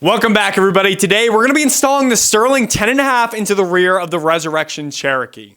Welcome back, everybody. Today we're going to be installing the Sterling 10.5 into the rear of the Resurrection Cherokee.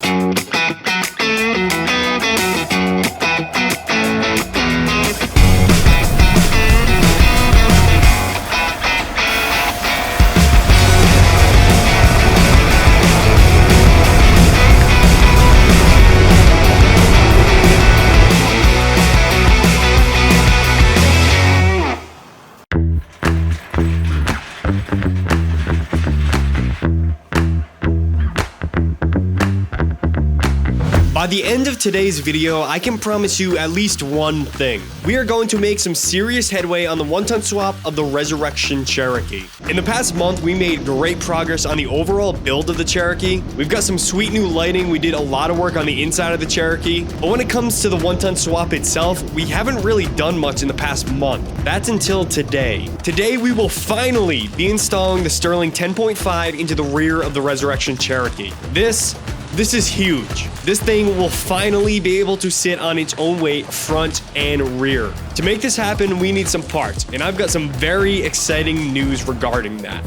By the end of today's video, I can promise you at least one thing. We are going to make some serious headway on the 1-ton swap of the Resurrection Cherokee. In the past month, we made great progress on the overall build of the Cherokee. We've got some sweet new lighting. We did a lot of work on the inside of the Cherokee. But when it comes to the 1-ton swap itself, we haven't really done much in the past month. That's until today. Today, we will finally be installing the Sterling 10.5 into the rear of the Resurrection Cherokee. This is huge. This thing will finally be able to sit on its own weight, front and rear. To make this happen, we need some parts, and I've got some very exciting news regarding that.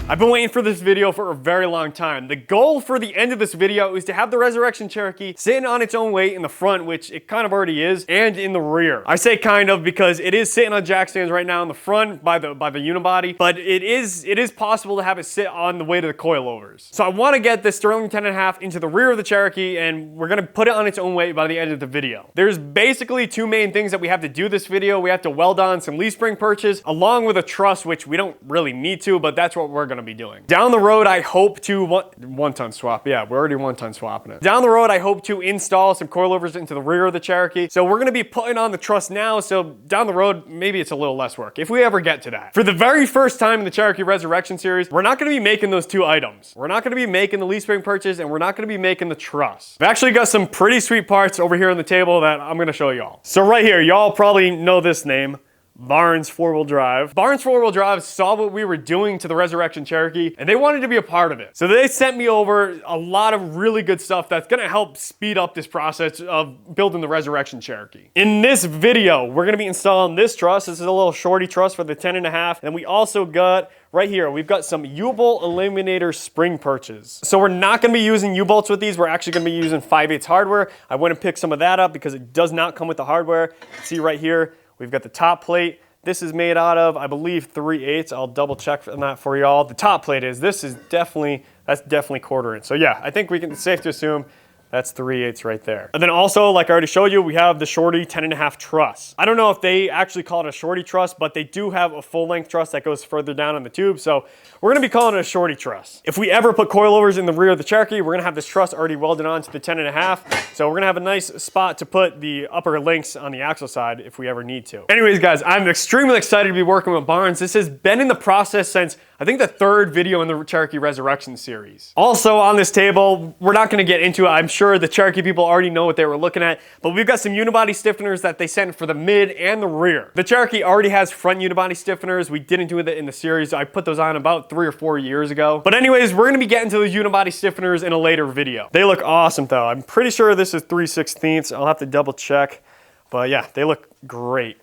I've been waiting for this video for a very long time. The goal for the end of this video is to have the Resurrection Cherokee sitting on its own weight in the front, which it kind of already is, and in the rear. I say kind of because it is sitting on jack stands right now in the front by the unibody, but it is possible to have it sit on the weight of the coilovers. So I want to get this Sterling 10.5 into the rear of the Cherokee, and we're going to put it on its own weight by the end of the video. There's basically two main things that we have to do this video. We have to weld on some leaf spring perches along with a truss, which we don't really need to, but that's what we're going to be doing. Down the road, I hope to 1-ton swap. Yeah, we're already 1-ton swapping it. Down the road, I hope to install some coilovers into the rear of the Cherokee. So we're going to be putting on the truss now. So down the road, maybe it's a little less work if we ever get to that. For the very first time in the Cherokee Resurrection series, we're not going to be making those two items. We're not going to be making the leaf spring perches, and we're not going to be making the truss. I've actually got some pretty sweet parts over here on the table that I'm going to show y'all. So right here, y'all probably know this name. Barnes 4-wheel drive. Barnes 4-wheel drive saw what we were doing to the Resurrection Cherokee, and they wanted to be a part of it. So they sent me over a lot of really good stuff that's gonna help speed up this process of building the Resurrection Cherokee. In this video, we're gonna be installing this truss. This is a little shorty truss for the 10.5. And we also got right here, we've got some U-bolt Eliminator spring perches. So we're not gonna be using U-bolts with these. We're actually gonna be using 5/8 hardware. I went and picked some of that up because it does not come with the hardware. See right here, we've got the top plate. This is made out of, I believe, 3/8. I'll double check on that for y'all. The top plate is, that's definitely 1/4 inch. So yeah, I think it's safe to assume that's 3/8 right there. And then also, like I already showed you, we have the shorty 10.5 truss. I don't know if they actually call it a shorty truss, but they do have a full length truss that goes further down on the tube. So we're gonna be calling it a shorty truss. If we ever put coilovers in the rear of the Cherokee, we're gonna have this truss already welded onto the 10.5. So we're gonna have a nice spot to put the upper links on the axle side if we ever need to. Anyways, guys, I'm extremely excited to be working with Barnes. This has been in the process since, I think, the 3rd video in the Cherokee Resurrection series. Also on this table, we're not gonna get into it. I'm sure the Cherokee people already know what they were looking at, but we've got some unibody stiffeners that they sent for the mid and the rear. The Cherokee already has front unibody stiffeners. We didn't do that in the series. I put those on about 3 or 4 years ago. But anyways, we're gonna be getting to the unibody stiffeners in a later video. They look awesome though. I'm pretty sure this is 3/16. I'll have to double check. But yeah, they look great.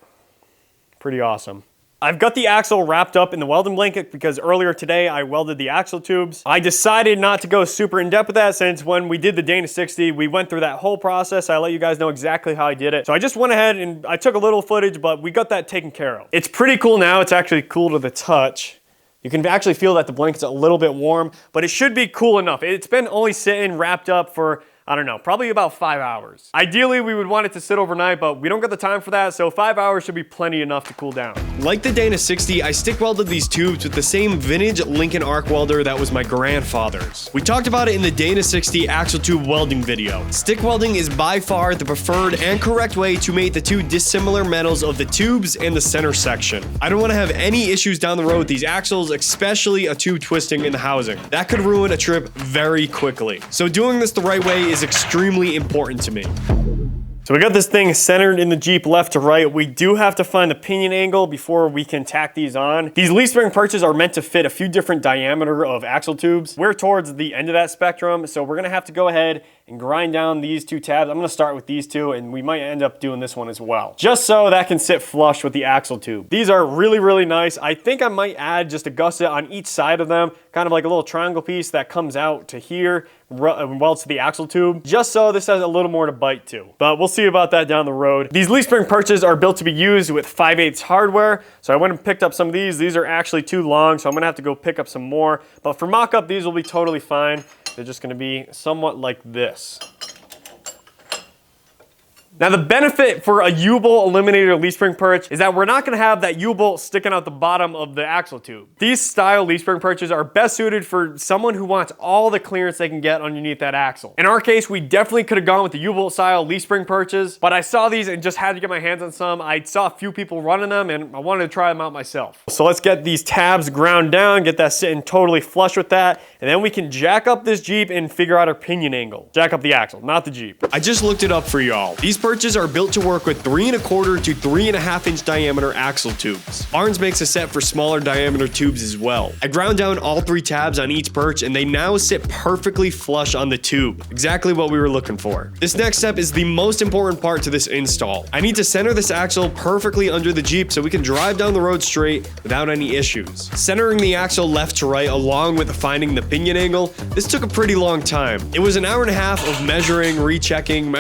Pretty awesome. I've got the axle wrapped up in the welding blanket because earlier today I welded the axle tubes. I decided not to go super in depth with that since when we did the Dana 60, we went through that whole process. I let you guys know exactly how I did it. So I just went ahead and I took a little footage, but we got that taken care of. It's pretty cool now. It's actually cool to the touch. You can actually feel that the blanket's a little bit warm, but it should be cool enough. It's been only sitting wrapped up for, I don't know, probably about 5 hours. Ideally, we would want it to sit overnight, but we don't got the time for that, so 5 hours should be plenty enough to cool down. Like the Dana 60, I stick welded these tubes with the same vintage Lincoln arc welder that was my grandfather's. We talked about it in the Dana 60 axle tube welding video. Stick welding is by far the preferred and correct way to make the two dissimilar metals of the tubes and the center section. I don't want to have any issues down the road with these axles, especially a tube twisting in the housing. That could ruin a trip very quickly. So doing this the right way is extremely important to me. So we got this thing centered in the Jeep left to right. We do have to find the pinion angle before we can tack these on. These leaf spring perches are meant to fit a few different diameter of axle tubes. We're towards the end of that spectrum, so we're gonna have to go ahead and grind down these two tabs. I'm gonna start with these two, and we might end up doing this one as well, just so that can sit flush with the axle tube. These are really, really nice. I think I might add just a gusset on each side of them, kind of like a little triangle piece that comes out to here, welds to the axle tube, just so this has a little more to bite to. But we'll see about that down the road. These leaf spring perches are built to be used with 5/8 hardware, so I went and picked up some of these. These are actually too long, so I'm gonna have to go pick up some more. But for mock-up, these will be totally fine. They're just gonna be somewhat like this. Now the benefit for a U-bolt Eliminator leaf spring perch is that we're not gonna have that U-bolt sticking out the bottom of the axle tube. These style leaf spring perches are best suited for someone who wants all the clearance they can get underneath that axle. In our case, we definitely could have gone with the U-bolt style leaf spring perches, but I saw these and just had to get my hands on some. I saw a few people running them and I wanted to try them out myself. So let's get these tabs ground down, get that sitting totally flush with that, and then we can jack up this Jeep and figure out our pinion angle. Jack up the axle, not the Jeep. I just looked it up for y'all. These perches are built to work with 3¼ to 3½ inch diameter axle tubes. Barnes makes a set for smaller diameter tubes as well. I ground down all 3 tabs on each perch and they now sit perfectly flush on the tube. Exactly what we were looking for. This next step is the most important part to this install. I need to center this axle perfectly under the Jeep so we can drive down the road straight without any issues. Centering the axle left to right along with finding the pinion angle, this took a pretty long time. It was an hour and a half of measuring, rechecking,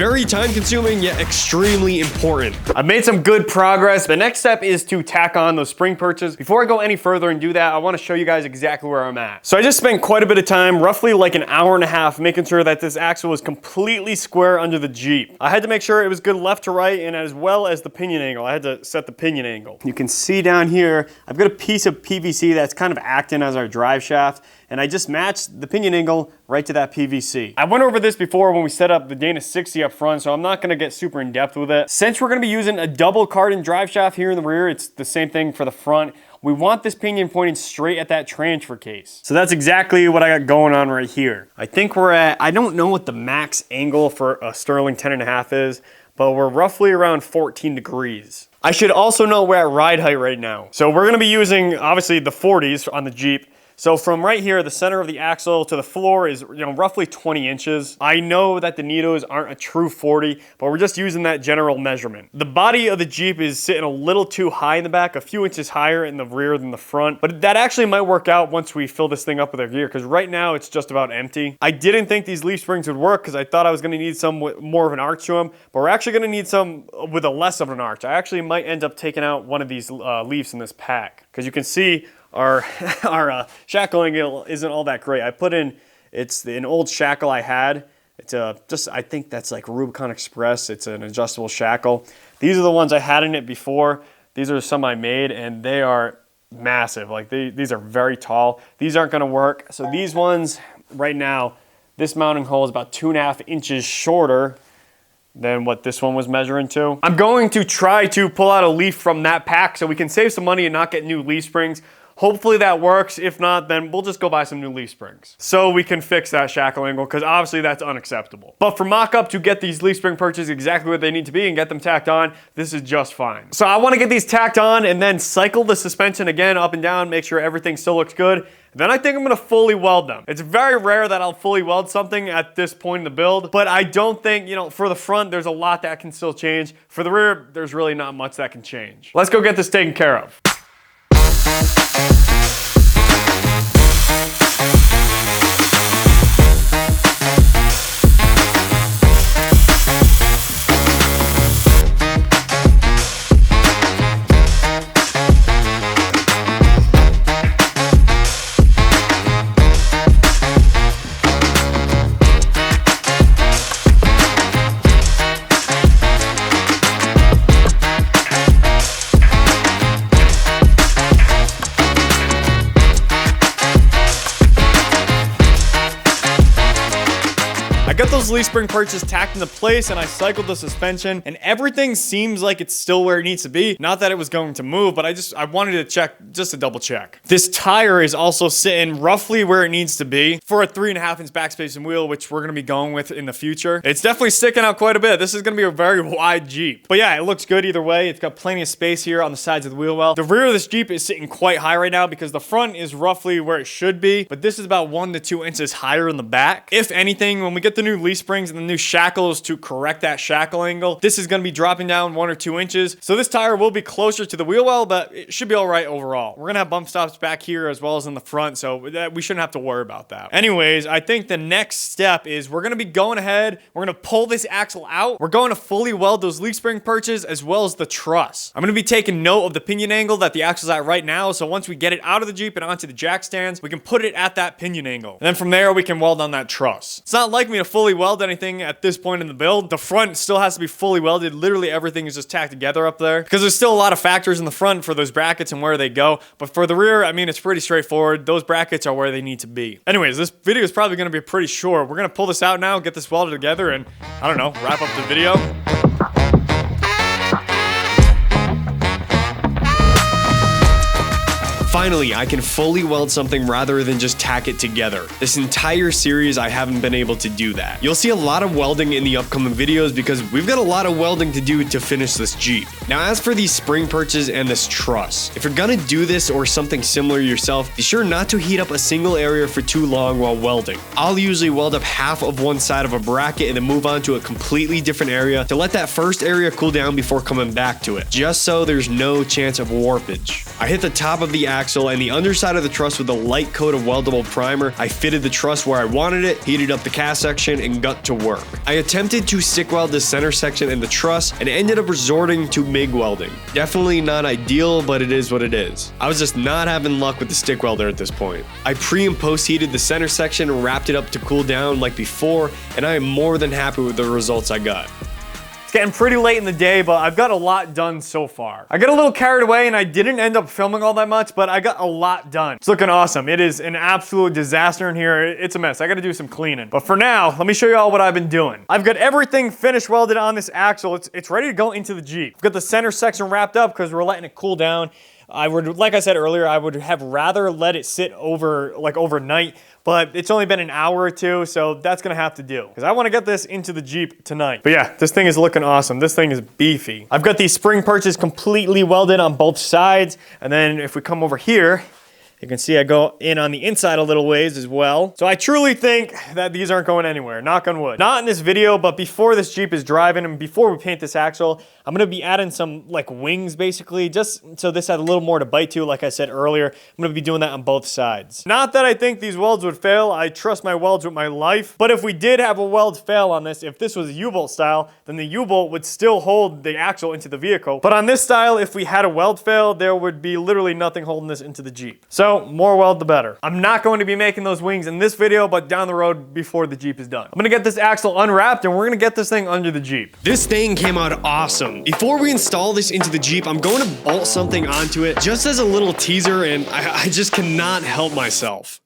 very time consuming yet extremely important. I've made some good progress. The next step is to tack on those spring perches. Before I go any further and do that, I want to show you guys exactly where I'm at. So I just spent quite a bit of time, roughly like an hour and a half, making sure that this axle was completely square under the Jeep. I had to make sure it was good left to right and as well as the pinion angle. I had to set the pinion angle. You can see down here, I've got a piece of PVC that's kind of acting as our drive shaft, and I just matched the pinion angle right to that PVC. I went over this before when we set up the Dana 60 up front, so I'm not gonna get super in depth with it. Since we're gonna be using a double cardan drive shaft here in the rear, it's the same thing for the front. We want this pinion pointing straight at that transfer case. So that's exactly what I got going on right here. I think we're at, I don't know what the max angle for a Sterling 10.5 is, but we're roughly around 14 degrees. I should also note we're at ride height right now. So we're gonna be using, obviously, the 40s on the Jeep. So from right here, the center of the axle to the floor is, roughly 20 inches. I know that the Nitos aren't a true 40, but we're just using that general measurement. The body of the Jeep is sitting a little too high in the back, a few inches higher in the rear than the front, but that actually might work out once we fill this thing up with our gear, because right now it's just about empty. I didn't think these leaf springs would work because I thought I was gonna need some with more of an arch to them, but we're actually gonna need some with a less of an arch. I actually might end up taking out one of these leaves in this pack, because you can see our shackle angle isn't all that great. I put in, it's an old shackle I had. It's I think that's like Rubicon Express. It's an adjustable shackle. These are the ones I had in it before. These are some I made and they are massive. Like these are very tall. These aren't gonna work. So these ones right now, this mounting hole is about 2½ inches shorter than what this one was measuring to. I'm going to try to pull out a leaf from that pack so we can save some money and not get new leaf springs. Hopefully that works. If not, then we'll just go buy some new leaf springs so we can fix that shackle angle, because obviously that's unacceptable. But for mock-up, to get these leaf spring perches exactly what they need to be and get them tacked on, this is just fine. So I want to get these tacked on and then cycle the suspension again up and down, make sure everything still looks good. Then I think I'm gonna fully weld them. It's very rare that I'll fully weld something at this point in the build, but I don't think, for the front, there's a lot that can still change. For the rear, there's really not much that can change. Let's go get this taken care of. those leaf spring perches tacked into place, and I cycled the suspension, and everything seems like it's still where it needs to be. Not that it was going to move, but I wanted to check, just to double check. This tire is also sitting roughly where it needs to be for a 3.5-inch backspace and wheel, which we're gonna be going with in the future. It's definitely sticking out quite a bit. This is gonna be a very wide Jeep. But yeah, it looks good either way. It's got plenty of space here on the sides of the wheel well. The rear of this Jeep is sitting quite high right now because the front is roughly where it should be, but this is about 1 to 2 inches higher in the back. If anything, when we get the new leaf springs and the new shackles to correct that shackle angle, this is gonna be dropping down 1 or 2 inches. So this tire will be closer to the wheel well, but it should be all right overall. We're gonna have bump stops back here as well as in the front, so we shouldn't have to worry about that. Anyways, I think the next step is we're gonna be going ahead, we're gonna pull this axle out, we're going to fully weld those leaf spring perches as well as the truss. I'm gonna be taking note of the pinion angle that the axle's at right now, so once we get it out of the Jeep and onto the jack stands, we can put it at that pinion angle. And then from there, we can weld on that truss. It's not like me to fully weld anything at this point in the build. The front still has to be fully welded. Literally everything is just tacked together up there because there's still a lot of factors in the front for those brackets and where they go. But for the rear, I mean, it's pretty straightforward. Those brackets are where they need to be. Anyways, this video is probably going to be pretty short. We're going to pull this out now, get this welded together, and I don't know, wrap up the video. Finally, I can fully weld something rather than just tack it together. This entire series, I haven't been able to do that. You'll see a lot of welding in the upcoming videos because we've got a lot of welding to do to finish this Jeep. Now, as for these spring perches and this truss, if you're gonna do this or something similar yourself, be sure not to heat up a single area for too long while welding. I'll usually weld up half of one side of a bracket and then move on to a completely different area to let that first area cool down before coming back to it, just so there's no chance of warpage. I hit the top of the axle and the underside of the truss with a light coat of weldable primer. I fitted the truss where I wanted it, heated up the cast section, and got to work. I attempted to stick weld the center section and the truss and ended up resorting to MIG welding. Definitely not ideal, but it is what it is. I was just not having luck with the stick welder at this point. I pre and post heated the center section and wrapped it up to cool down like before, and I am more than happy with the results I got. Getting pretty late in the day, but I've got a lot done so far. I got a little carried away and I didn't end up filming all that much, but I got a lot done. It's looking awesome. It is an absolute disaster in here. It's a mess. I gotta do some cleaning. But for now, let me show you all what I've been doing. I've got everything finished welded on this axle. It's ready to go into the Jeep. I've got the center section wrapped up because we're letting it cool down. Like I said earlier, I would have rather let it sit overnight, but it's only been an hour or two, so that's gonna have to do because I want to get this into the Jeep tonight. But yeah, this thing is looking awesome. This thing is beefy. I've got these spring perches completely welded on both sides, and then if we come over here, you can see I go in on the inside a little ways as well. So I truly think that these aren't going anywhere, knock on wood. Not in this video, but before this Jeep is driving and before we paint this axle, I'm gonna be adding some like wings basically, just so this had a little more to bite to, like I said earlier. I'm gonna be doing that on both sides. Not that I think these welds would fail. I trust my welds with my life. But if we did have a weld fail on this, if this was a U-bolt style, then the U-bolt would still hold the axle into the vehicle. But on this style, if we had a weld fail, there would be literally nothing holding this into the Jeep. So more weld, the better. I'm not going to be making those wings in this video, but down the road before the Jeep is done. I'm gonna get this axle unwrapped and we're gonna get this thing under the Jeep. This thing came out awesome. Before we install this into the Jeep, I'm going to bolt something onto it just as a little teaser, and I just cannot help myself.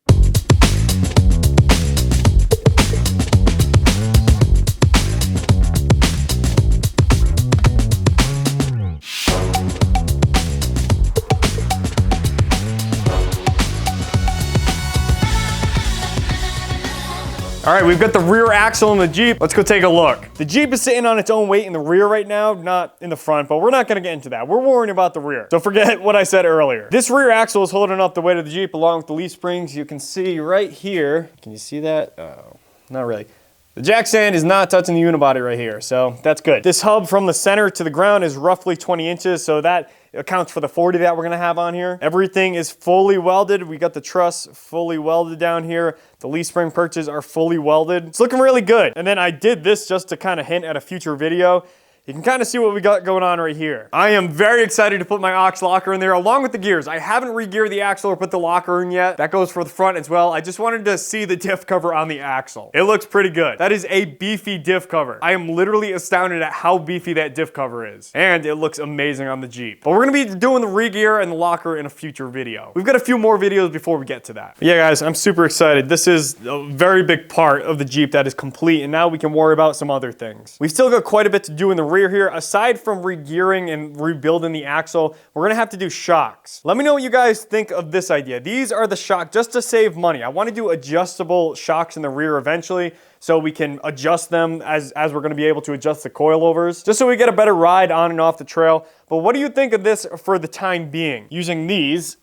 All right, we've got the rear axle in the Jeep. Let's go take a look. The Jeep is sitting on its own weight in the rear right now, not in the front, but we're not gonna get into that. We're worrying about the rear. So forget what I said earlier. This rear axle is holding up the weight of the Jeep along with the leaf springs. You can see right here. Can you see that? Oh, not really. The jack stand is not touching the unibody right here, so that's good. This hub from the center to the ground is roughly 20 inches, so that accounts for the 40 that we're gonna have on here. Everything is fully welded. We got the truss fully welded down here. The leaf spring perches are fully welded. It's looking really good. And then I did this just to kind of hint at a future video. you can kind of see what we got going on right here. I am very excited to put my aux locker in there along with the gears. I haven't re-geared the axle or put the locker in yet. That goes for the front as well. I just wanted to see the diff cover on the axle. It looks pretty good. That is a beefy diff cover. I am literally astounded at how beefy that diff cover is. And it looks amazing on the Jeep. But we're gonna be doing the re-gear and the locker in a future video. We've got a few more videos before we get to that. But yeah, guys, I'm super excited. This is a very big part of the Jeep that is complete, and now we can worry about some other things. We've still got quite a bit to do in the rear here. Aside from re-gearing and rebuilding the axle, we're gonna have to do shocks. Let me know what you guys think of this idea. These are the shocks just to save money. I want to do adjustable shocks in the rear eventually, so we can adjust them as we're going to be able to adjust the coilovers, just so we get a better ride on and off the trail. But what do you think of this for the time being? Using these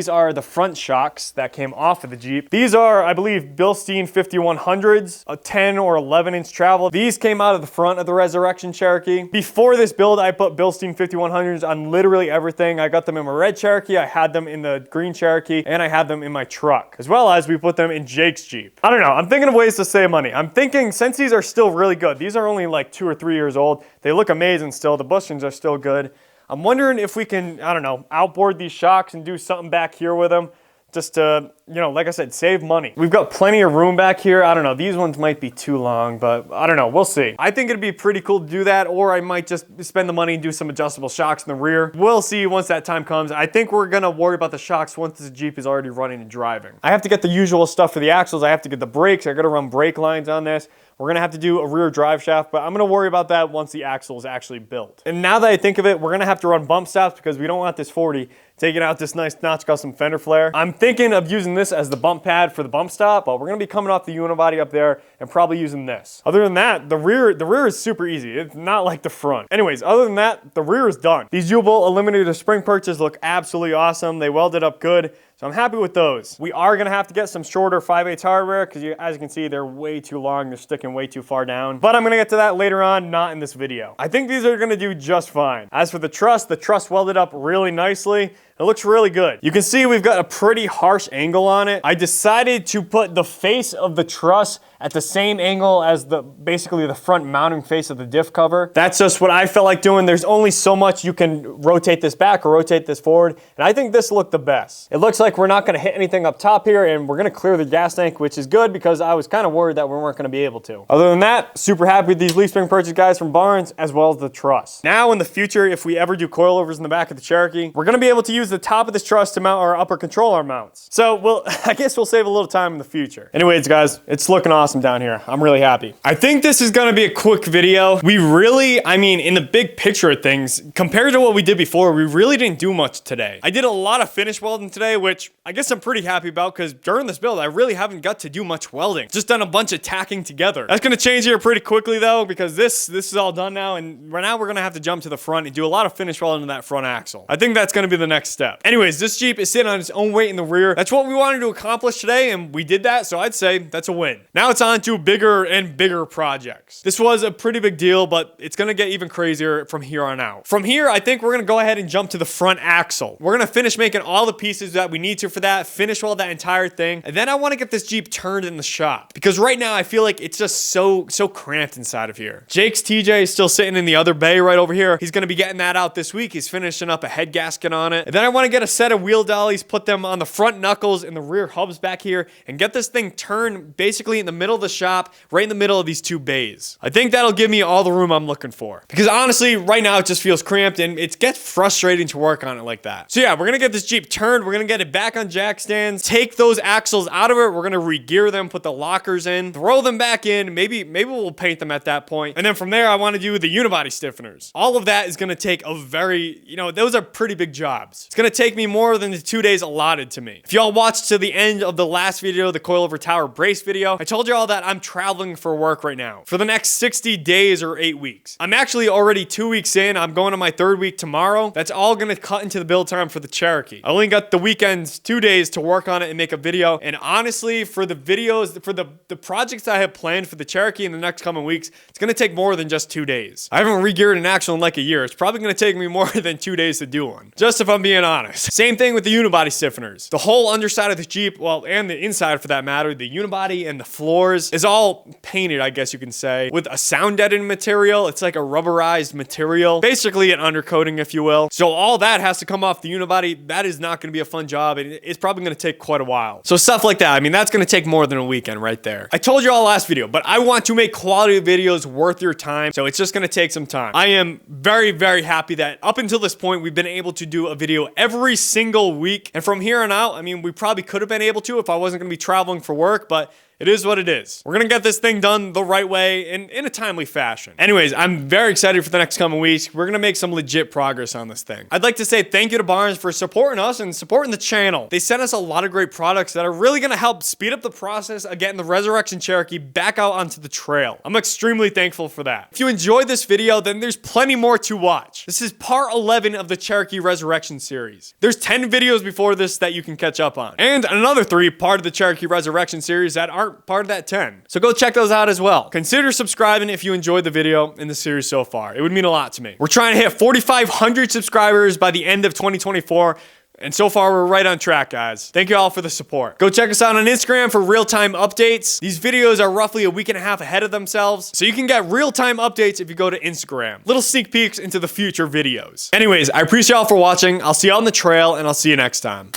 are the front shocks that came off of the Jeep. These are, I believe, Bilstein 5100s, a 10 or 11 inch travel. These came out of the front of the Resurrection Cherokee. Before this build, I put Bilstein 5100s on literally everything. I got them in my red Cherokee, I had them in the green Cherokee, and I had them in my truck, as well as we put them in Jake's Jeep. I don't know, I'm thinking of ways to save money. I'm thinking, since these are still really good, these are only like 2 or 3 years old, they look amazing still, the bushings are still good. I'm wondering if we can, I don't know, outboard these shocks and do something back here with them, just to, you know, like I said, save money. We've got plenty of room back here. I don't know, these ones might be too long, but I don't know, we'll see. I think it'd be pretty cool to do that, or I might just spend the money and do some adjustable shocks in the rear. We'll see once that time comes. I think we're gonna worry about the shocks once the Jeep is already running and driving. I have to get the usual stuff for the axles. I have to get the brakes. I gotta run brake lines on this. We're gonna have to do a rear drive shaft, but I'm gonna worry about that once the axle is actually built. And now that I think of it, we're gonna have to run bump stops because we don't want this 40 taking out this nice Notch Custom fender flare. I'm thinking of using this as the bump pad for the bump stop, but we're gonna be coming off the unibody up there and probably using this. Other than that, the rear is super easy. It's not like the front. Anyways, other than that, the rear is done. These U-bolt Eliminator spring perches look absolutely awesome. They welded up good. So I'm happy with those. We are gonna have to get some shorter 5/8 hardware because as you can see, they're way too long. They're sticking way too far down. But I'm gonna get to that later on, not in this video. I think these are gonna do just fine. As for the truss welded up really nicely. It looks really good. You can see we've got a pretty harsh angle on it. I decided to put the face of the truss at the same angle as basically the front mounting face of the diff cover. That's just what I felt like doing. There's only so much you can rotate this back or rotate this forward, and I think this looked the best. It looks like we're not gonna hit anything up top here, and we're gonna clear the gas tank, which is good because I was kind of worried that we weren't gonna be able to. Other than that, super happy with these leaf spring perches, guys, from Barnes, as well as the truss. Now in the future, if we ever do coilovers in the back of the Cherokee, we're gonna be able to use the top of this truss to mount our upper control arm mounts. So I guess we'll save a little time in the future. Anyways, guys, it's looking awesome down here. I'm really happy. I think this is gonna be a quick video. We really, I mean, in the big picture of things, compared to what we did before, we really didn't do much today. I did a lot of finish welding today, which I guess I'm pretty happy about because during this build, I really haven't got to do much welding. Just done a bunch of tacking together. That's gonna change here pretty quickly though, because this is all done now, and right now we're gonna have to jump to the front and do a lot of finish welding to that front axle. I think that's gonna be the next step. Anyways, this Jeep is sitting on its own weight in the rear. That's what we wanted to accomplish today, and we did that, so I'd say that's a win. Now it's on to bigger and bigger projects. This was a pretty big deal, but it's gonna get even crazier from here on out. From here, I think we're gonna go ahead and jump to the front axle. We're gonna finish making all the pieces that we need to for that, finish weld that entire thing, and then I wanna get this Jeep turned in the shop. Because right now, I feel like it's just so cramped inside of here. Jake's TJ is still sitting in the other bay right over here. He's gonna be getting that out this week. He's finishing up a head gasket on it. And then I wanna get a set of wheel dollies, put them on the front knuckles and the rear hubs back here, and get this thing turned basically in the middle of the shop, right in the middle of these two bays. I think that'll give me all the room I'm looking for. Because honestly, right now it just feels cramped and it gets frustrating to work on it like that. So yeah, we're gonna get this Jeep turned, we're gonna get it back on jack stands, take those axles out of it, we're gonna re-gear them, put the lockers in, throw them back in, maybe we'll paint them at that point. And then from there, I wanna do the unibody stiffeners. All of that is gonna take a very, those are pretty big jobs. It's gonna take me more than the 2 days allotted to me. If y'all watched to the end of the last video, the coilover tower brace video, I told y'all that I'm traveling for work right now for the next 60 days or 8 weeks. I'm actually already 2 weeks in. I'm going to my 3rd week tomorrow. That's all gonna cut into the build time for the Cherokee. I only got the weekends, 2 days to work on it and make a video. And honestly, for the videos, for the projects I have planned for the Cherokee in the next coming weeks, it's gonna take more than just 2 days. I haven't re-geared an axle in like a year. It's probably gonna take me more than 2 days to do one. Just if I'm being being honest. Same thing with the unibody stiffeners. The whole underside of the Jeep, well, and the inside for that matter, the unibody and the floors is all painted, I guess you can say, with a sound deadening material. It's like a rubberized material, basically an undercoating, if you will. So all that has to come off the unibody. That is not going to be a fun job, and it's probably going to take quite a while. So stuff like that, I mean, that's going to take more than a weekend right there. I told you all last video, but I want to make quality videos worth your time, so it's just going to take some time. I am very, very happy that up until this point, we've been able to do a video every single week, and from here on out, I mean, we probably could have been able to if I wasn't going to be traveling for work, but it is what it is. We're gonna get this thing done the right way and in a timely fashion. Anyways, I'm very excited for the next coming weeks. We're gonna make some legit progress on this thing. I'd like to say thank you to Barnes for supporting us and supporting the channel. They sent us a lot of great products that are really gonna help speed up the process of getting the Resurrection Cherokee back out onto the trail. I'm extremely thankful for that. If you enjoyed this video, then there's plenty more to watch. This is part 11 of the Cherokee Resurrection series. There's 10 videos before this that you can catch up on. And another 3 part of the Cherokee Resurrection series that aren't part of that 10. So go check those out as well. Consider subscribing if you enjoyed the video in the series so far. It would mean a lot to me. We're trying to hit 4,500 subscribers by the end of 2024. And so far, we're right on track, guys. Thank you all for the support. Go check us out on Instagram for real-time updates. These videos are roughly a week and a half ahead of themselves, so you can get real-time updates if you go to Instagram. Little sneak peeks into the future videos. Anyways, I appreciate y'all for watching. I'll see you on the trail, and I'll see you next time.